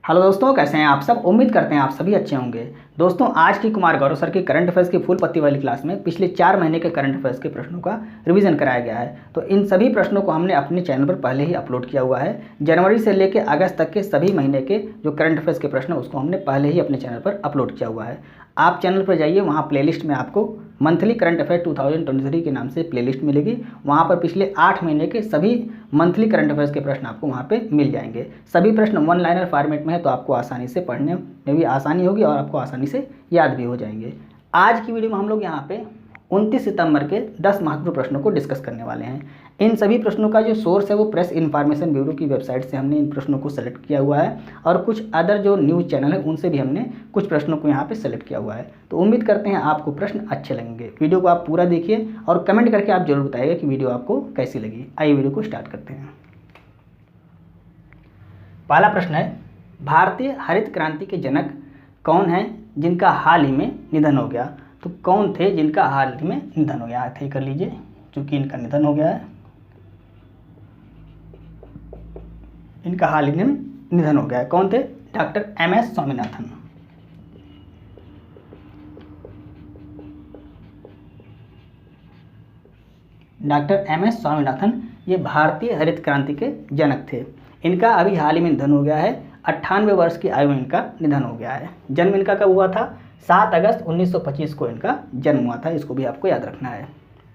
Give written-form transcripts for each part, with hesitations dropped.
Hello दोस्तों, कैसे हैं आप सब। उम्मीद करते हैं आप सभी अच्छे होंगे। दोस्तों, आज की कुमार गौरव सर की करंट अफेयर्स की फुल पत्ती वाली क्लास में पिछले 4 महीने के करंट अफेयर्स के प्रश्नों का रिवीजन कराया गया है। तो इन सभी प्रश्नों को हमने अपने चैनल पर पहले ही अपलोड किया हुआ है। जनवरी से लेकर अगस्त तक के सभी महीने के जो करंट अफेयर्स के प्रश्न हैं उसको हमने पहले ही अपने चैनल पर अपलोड किया हुआ है। आप चैनल पर जाइए, वहाँ प्लेलिस्ट में आपको मंथली करंट अफेयर 2023 के नाम से प्लेलिस्ट मिलेगी। वहाँ पर पिछले 8 महीने के सभी मंथली करंट अफेयर्स के प्रश्न आपको वहाँ पे मिल जाएंगे। सभी प्रश्न वन लाइनर फॉर्मेट में है, तो आपको आसानी से पढ़ने में भी आसानी होगी और आपको आसानी से याद भी हो जाएंगे। आज की वीडियो में हम लोग यहाँ पे 29 सितंबर के 10 महत्वपूर्ण प्रश्नों को डिस्कस करने वाले हैं। इन सभी प्रश्नों का जो सोर्स है वो प्रेस इन्फॉर्मेशन ब्यूरो की वेबसाइट से हमने इन प्रश्नों को सेलेक्ट किया हुआ है और कुछ अदर जो न्यूज़ चैनल है उनसे भी हमने कुछ प्रश्नों को यहाँ पे सेलेक्ट किया हुआ है। तो उम्मीद करते हैं आपको प्रश्न अच्छे लगेंगे। वीडियो को आप पूरा देखिए और कमेंट करके आप जरूर बताइएगा कि वीडियो आपको कैसी लगी। आइए वीडियो को स्टार्ट करते हैं। पहला प्रश्न है, भारतीय हरित क्रांति के जनक कौन हैं जिनका हाल ही में निधन हो गया। तो कौन थे जिनका हाल ही में निधन हो गया, थे कर लीजिए, क्योंकि इनका निधन हो गया है। इनका हाल ही में निधन हो गया है। कौन थे? Doctor MS Swaminathan. Doctor MS Swaminathan ये भारतीय हरित क्रांति के जनक थे। इनका अभी हाल ही में निधन हो गया है। 98 वर्ष की आयु में इनका निधन हो गया है। जन्म इनका कब हुआ था? 7 अगस्त 1925 को इनका जन्म हुआ था। इसको भी आपको याद रखना है।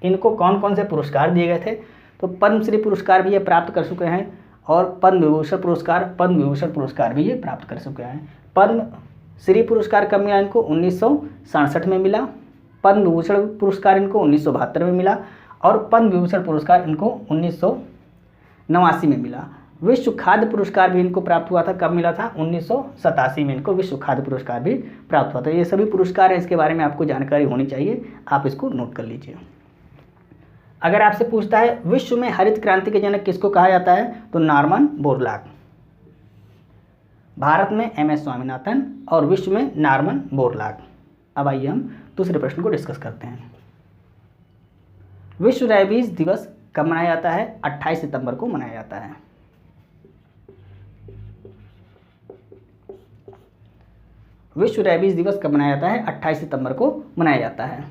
इनको कौन कौन से पुरस्कार दिए गए थे? तो पद्मश्री पुरस्कार भी ये प्राप्त कर चुके हैं और पद्म विभूषण पुरस्कार भी ये प्राप्त कर चुके हैं। पद्मश्री पुरस्कार कब मिला इनको? 1967 में मिला। पद्म विभूषण पुरस्कार इनको 1972 में मिला और पद्म विभूषण पुरस्कार इनको 1989 में मिला। विश्व खाद्य पुरस्कार भी इनको प्राप्त हुआ था। कब मिला था? 1987 में इनको विश्व खाद्य पुरस्कार भी प्राप्त हुआ था। ये सभी पुरस्कार हैं, इसके बारे में आपको जानकारी होनी चाहिए, आप इसको नोट कर लीजिए। अगर आपसे पूछता है विश्व में हरित क्रांति के जनक किसको कहा जाता है, तो नॉर्मन बोरलॉग। भारत में MS स्वामीनाथन और विश्व में नॉर्मन बोरलॉग। अब आइए हम दूसरे प्रश्न को डिस्कस करते हैं। विश्व रेबीज दिवस कब मनाया जाता है? 28 सितंबर को मनाया जाता है। विश्व रेबीज दिवस कब मनाया जाता है? 28 सितंबर को मनाया जाता है।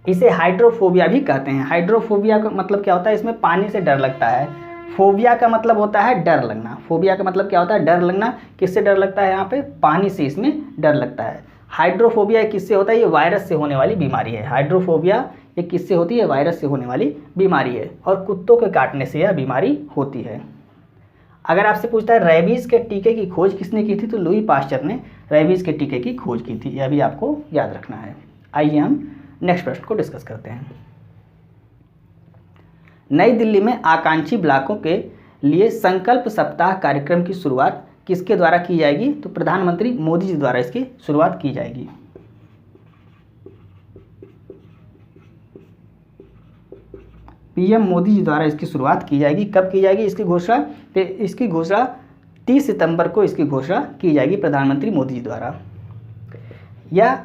इसे हाइड्रोफोबिया भी कहते हैं। हाइड्रोफोबिया का मतलब क्या होता है? इसमें पानी से डर लगता है। फोबिया का मतलब होता है डर लगना। फोबिया का मतलब क्या होता है? डर लगना। किससे डर लगता है? यहाँ पे पानी से इसमें डर लगता है। हाइड्रोफोबिया किससे होता है? ये वायरस से होने वाली बीमारी है। हाइड्रोफोबिया ये किससे होती है? वायरस से होने वाली बीमारी है और कुत्तों के काटने से यह बीमारी होती है। अगर आपसे पूछता है रेबीज के टीके की खोज किसने की थी, तो लुई पास्चर ने रेबीज के टीके की खोज की थी। यह भी आपको याद रखना है। आइए हम नेक्स्ट प्रश्न को डिस्कस करते हैं। नई दिल्ली में आकांक्षी ब्लॉकों के लिए संकल्प सप्ताह कार्यक्रम की शुरुआत किसके द्वारा की जाएगी? तो प्रधानमंत्री मोदी जी द्वारा इसकी शुरुआत की जाएगी। PM मोदी जी द्वारा इसकी शुरुआत की जाएगी। कब की जाएगी इसकी घोषणा 30 सितंबर को इसकी घोषणा की जाएगी प्रधानमंत्री मोदी जी द्वारा। यह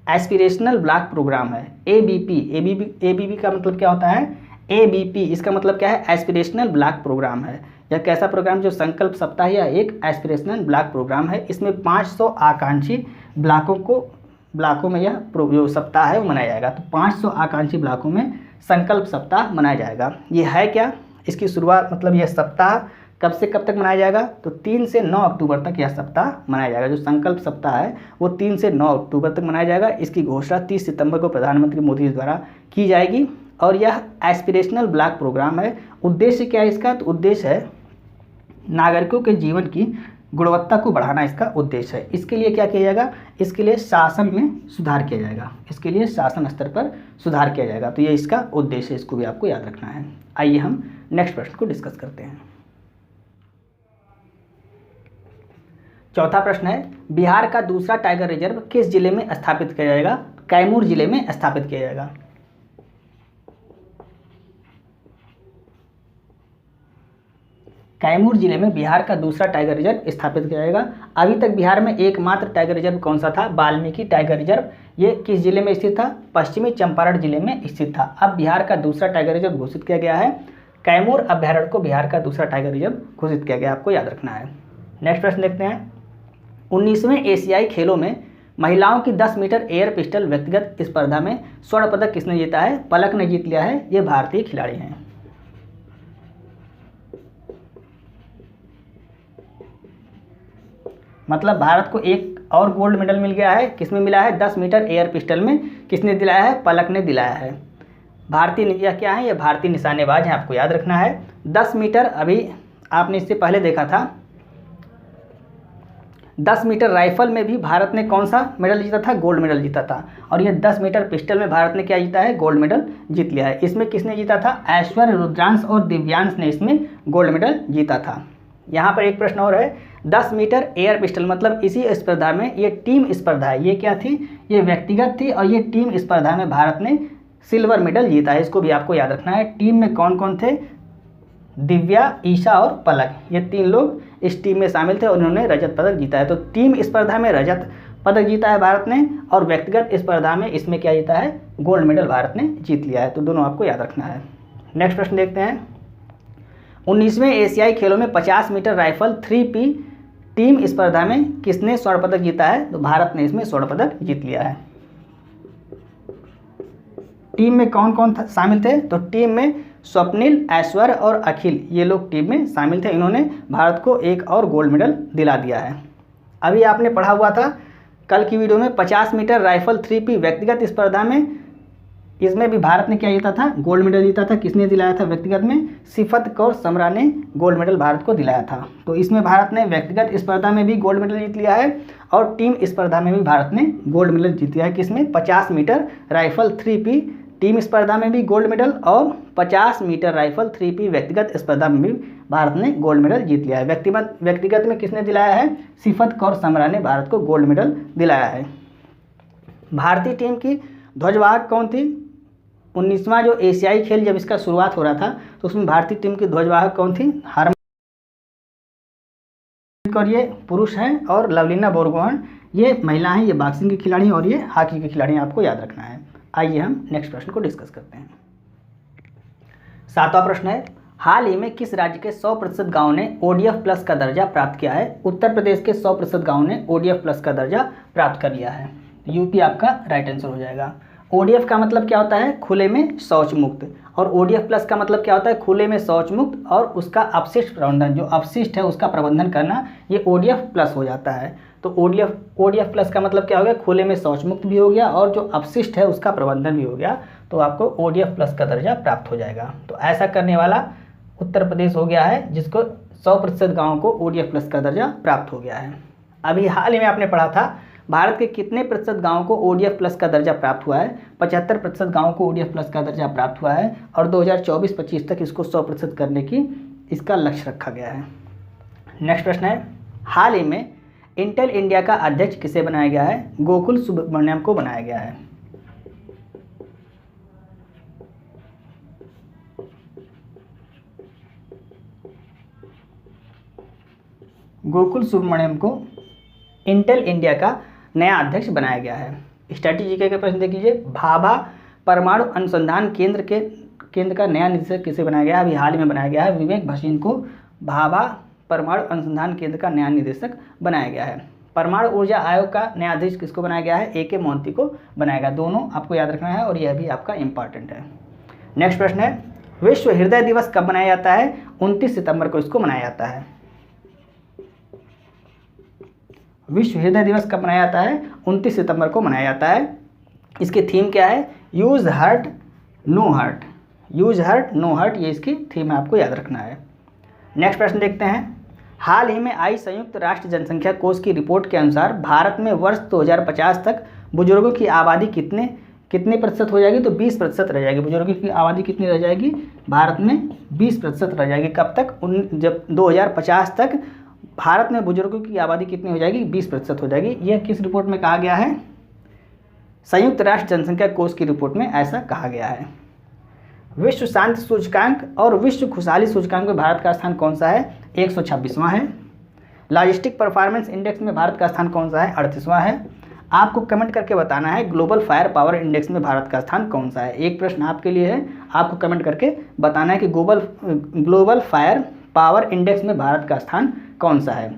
एस्पिरेशनल ब्लॉक प्रोग्राम है। ABP का मतलब क्या होता है? ABP इसका मतलब क्या है? एस्पिरेशनल ब्लॉक प्रोग्राम है। यह कैसा प्रोग्राम? जो संकल्प सप्ताह या एक एस्पिरेशनल ब्लॉक प्रोग्राम है। इसमें 500 आकांक्षी ब्लॉकों में यह जो सप्ताह है वो मनाया जाएगा। तो 500 आकांक्षी ब्लॉकों में संकल्प सप्ताह मनाया जाएगा। ये है क्या? इसकी शुरुआत मतलब यह सप्ताह कब से कब तक मनाया जाएगा? तो 3 से 9 अक्टूबर तक यह सप्ताह मनाया जाएगा। जो संकल्प सप्ताह है वो 3 से 9 अक्टूबर तक मनाया जाएगा। इसकी घोषणा 30 सितंबर को प्रधानमंत्री मोदी द्वारा की जाएगी और यह एस्पिरेशनल ब्लॉक प्रोग्राम है। उद्देश्य क्या है इसका? तो उद्देश्य है नागरिकों के जीवन की गुणवत्ता को बढ़ाना इसका उद्देश्य है। इसके लिए क्या किया जाएगा? इसके लिए शासन में सुधार किया जाएगा। इसके लिए शासन स्तर पर सुधार किया जाएगा। तो ये इसका उद्देश्य है, इसको भी आपको याद रखना है। आइए हम नेक्स्ट प्रश्न को डिस्कस करते हैं। चौथा प्रश्न है, बिहार का दूसरा टाइगर रिजर्व किस जिले में स्थापित किया जाएगा? कैमूर जिले में स्थापित किया जाएगा। कैमूर जिले में बिहार का दूसरा टाइगर रिजर्व स्थापित किया जाएगा। अभी तक बिहार में एकमात्र टाइगर रिजर्व कौन सा था? Valmiki tiger reserve. ये किस जिले में स्थित था? पश्चिमी चंपारण जिले में स्थित था। अब बिहार का दूसरा टाइगर रिजर्व घोषित किया गया है कैमूर अभ्यारण्य को बिहार का दूसरा टाइगर रिजर्व घोषित किया गया, आपको याद रखना है। नेक्स्ट प्रश्न देखते हैं। 19वें एशियाई खेलों में महिलाओं की 10 मीटर एयर पिस्टल व्यक्तिगत स्पर्धा में स्वर्ण पदक किसने जीता है? पलक ने जीत लिया है, ये भारतीय खिलाड़ी हैं। मतलब भारत को एक और गोल्ड मेडल मिल गया है। किसमें मिला है? 10 मीटर एयर पिस्टल में किसने दिलाया है? पलक ने दिलाया है। भारतीय, यह क्या है? ये भारतीय निशानेबाज हैं, आपको याद रखना है। 10 मीटर अभी आपने इससे पहले देखा था, 10 मीटर राइफल में भी भारत ने कौन सा मेडल जीता था? गोल्ड मेडल जीता था। और ये 10 मीटर पिस्टल में भारत ने क्या जीता है? गोल्ड मेडल जीत लिया है। इसमें किसने जीता था? ऐश्वर्य, रुद्रांश और दिव्यांश ने इसमें गोल्ड मेडल जीता था। यहाँ पर एक प्रश्न और है, 10 मीटर एयर पिस्टल, मतलब इसी स्पर्धा में, ये टीम स्पर्धा है, ये क्या थी? ये व्यक्तिगत थी, और ये टीम स्पर्धा में भारत ने सिल्वर मेडल जीता है। इसको भी आपको याद रखना है। टीम में कौन कौन थे? दिव्या, ईशा और पलक, ये 3 लोग इस टीम में शामिल थे और उन्होंने रजत पदक जीता है। तो टीम स्पर्धा में रजत पदक जीता है भारत ने, और व्यक्तिगत स्पर्धा में इसमें क्या जीता है? गोल्ड मेडल भारत ने जीत लिया है। तो दोनों आपको याद रखना है। नेक्स्ट प्रश्न देखते हैं। 19वें एशियाई खेलों में 50 मीटर राइफल 3P टीम स्पर्धा में किसने स्वर्ण पदक जीता है? तो भारत ने इसमें स्वर्ण पदक जीत लिया है। टीम में कौन कौन शामिल थे? तो टीम में स्वप्निल, ऐश्वर्य और अखिल, ये लोग टीम में शामिल थे। इन्होंने भारत को एक और गोल्ड मेडल दिला दिया है। अभी आपने पढ़ा हुआ था कल की वीडियो में, 50 मीटर राइफल 3P व्यक्तिगत स्पर्धा में, इसमें भी भारत ने क्या जीता था? गोल्ड मेडल जीता था। किसने दिलाया था व्यक्तिगत में? सिफत कौर समरा ने गोल्ड मेडल भारत को दिलाया था। तो इसमें भारत ने व्यक्तिगत स्पर्धा में भी गोल्ड मेडल जीत लिया है, और टीम स्पर्धा में भी भारत ने गोल्ड मेडल जीत लिया है। किसमें? 50 मीटर राइफल 3P टीम स्पर्धा में भी गोल्ड मेडल, और 50 मीटर राइफल 3P व्यक्तिगत स्पर्धा में भी भारत ने गोल्ड मेडल जीत लिया है। व्यक्तिगत में किसने दिलाया है? सिफत कौर समरा ने भारत को गोल्ड मेडल दिलाया है। भारतीय टीम की ध्वजवाहक कौन थी? 19वां जो एशियाई खेल जब इसका शुरुआत हो रहा था, तो उसमें भारतीय टीम की ध्वजवाहक कौन थी? हरमनप्रीत कौर, ये पुरुष हैं, और लवलीना बोरगोहन ये महिला हैं। ये बॉक्सिंग की खिलाड़ी हैं और ये हॉकी की खिलाड़ी हैं, आपको याद रखना है। आइए हम नेक्स्ट प्रश्न को डिस्कस करते हैं। 7वां प्रश्न है, हाल ही में किस राज्य के 100% गाँव ने ODF प्लस का दर्जा प्राप्त किया है? उत्तर प्रदेश के 100% गाँव ने ODF प्लस का दर्जा प्राप्त कर लिया है। यूपी आपका राइट आंसर हो जाएगा। ODF का मतलब क्या होता है? खुले में शौच मुक्त, और ODF प्लस का मतलब क्या होता है? खुले में शौच मुक्त और उसका अपशिष्ट प्रबंधन, जो अपशिष्ट है उसका प्रबंधन करना, ये ODF प्लस हो जाता है। तो ODF प्लस का मतलब क्या हो गया? खुले में शौच मुक्त भी हो गया और जो अपशिष्ट है उसका प्रबंधन भी हो गया, तो आपको ODF प्लस का दर्जा प्राप्त हो जाएगा। तो ऐसा करने वाला उत्तर प्रदेश हो गया है, जिसको 100% गाँव को ODF प्लस का दर्जा प्राप्त हो गया है। अभी हाल ही में आपने पढ़ा था भारत के कितने प्रतिशत गाँव को ODF प्लस का दर्जा प्राप्त हुआ है? 75% गाँव को ODF प्लस का दर्जा प्राप्त हुआ है, और 2024-25 तक इसको 100% करने की इसका लक्ष्य रखा गया है। नेक्स्ट प्रश्न है, हाल ही में इंटेल इंडिया का अध्यक्ष किसे बनाया गया है? गोकुल सुब्रमण्यम को बनाया गया है। गोकुल सुब्रमण्यम को इंटेल इंडिया का नया अध्यक्ष बनाया गया है। स्ट्रैटेजी के प्रश्न देख लीजिए। भाभा परमाणु अनुसंधान केंद्र का नया निदेशक किसे बनाया गया है? अभी हाल ही में बनाया गया है। विवेक भसीन को भाभा परमाणु अनुसंधान केंद्र का नया निदेशक बनाया गया है। परमाणु ऊर्जा आयोग का नया अध्यक्ष किसको बनाया गया है? AK मोहंती को बनाया गया। दोनों आपको याद रखना है, और यह भी आपका इंपॉर्टेंट है। नेक्स्ट प्रश्न है, विश्व हृदय दिवस कब मनाया जाता है? 29 सितंबर को इसको मनाया जाता है। विश्व हृदय दिवस कब मनाया जाता है? 29 सितंबर को मनाया जाता है। इसकी थीम क्या है? Use heart no heart, use heart no heart, ये इसकी थीम है, आपको याद रखना है। नेक्स्ट प्रश्न देखते हैं, हाल ही में आई संयुक्त राष्ट्र जनसंख्या कोष की रिपोर्ट के अनुसार भारत में वर्ष 2050 तक बुजुर्गों की आबादी कितने प्रतिशत हो जाएगी? तो 20% रह जाएगी। बुजुर्गों की आबादी कितनी रह जाएगी? भारत में 20% रह जाएगी। कब तक? जब 2050 तक भारत में बुजुर्गों की आबादी कितनी हो जाएगी? 20% हो जाएगी। यह किस रिपोर्ट में कहा गया है? संयुक्त राष्ट्र जनसंख्या कोष की रिपोर्ट में ऐसा कहा गया है। विश्व शांति सूचकांक और विश्व खुशहाली सूचकांक में भारत का स्थान कौन सा है? 126वां है। लॉजिस्टिक परफॉर्मेंस इंडेक्स में भारत का स्थान कौन सा है? 38वां है। आपको कमेंट करके बताना है ग्लोबल फायर पावर इंडेक्स में भारत का स्थान कौन सा है। एक प्रश्न आपके लिए है, आपको कमेंट करके बताना है कि ग्लोबल फायर पावर इंडेक्स में भारत का स्थान कौन सा है।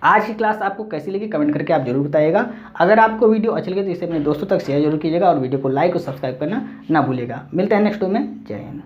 आज की क्लास आपको कैसी लगी कमेंट करके आप जरूर बताइएगा। अगर आपको वीडियो अच्छी लगे तो इसे अपने दोस्तों तक शेयर जरूर कीजिएगा और वीडियो को लाइक और सब्सक्राइब करना ना भूलिएगा। मिलते हैं नेक्स्ट वीडियो में। जय हिंद।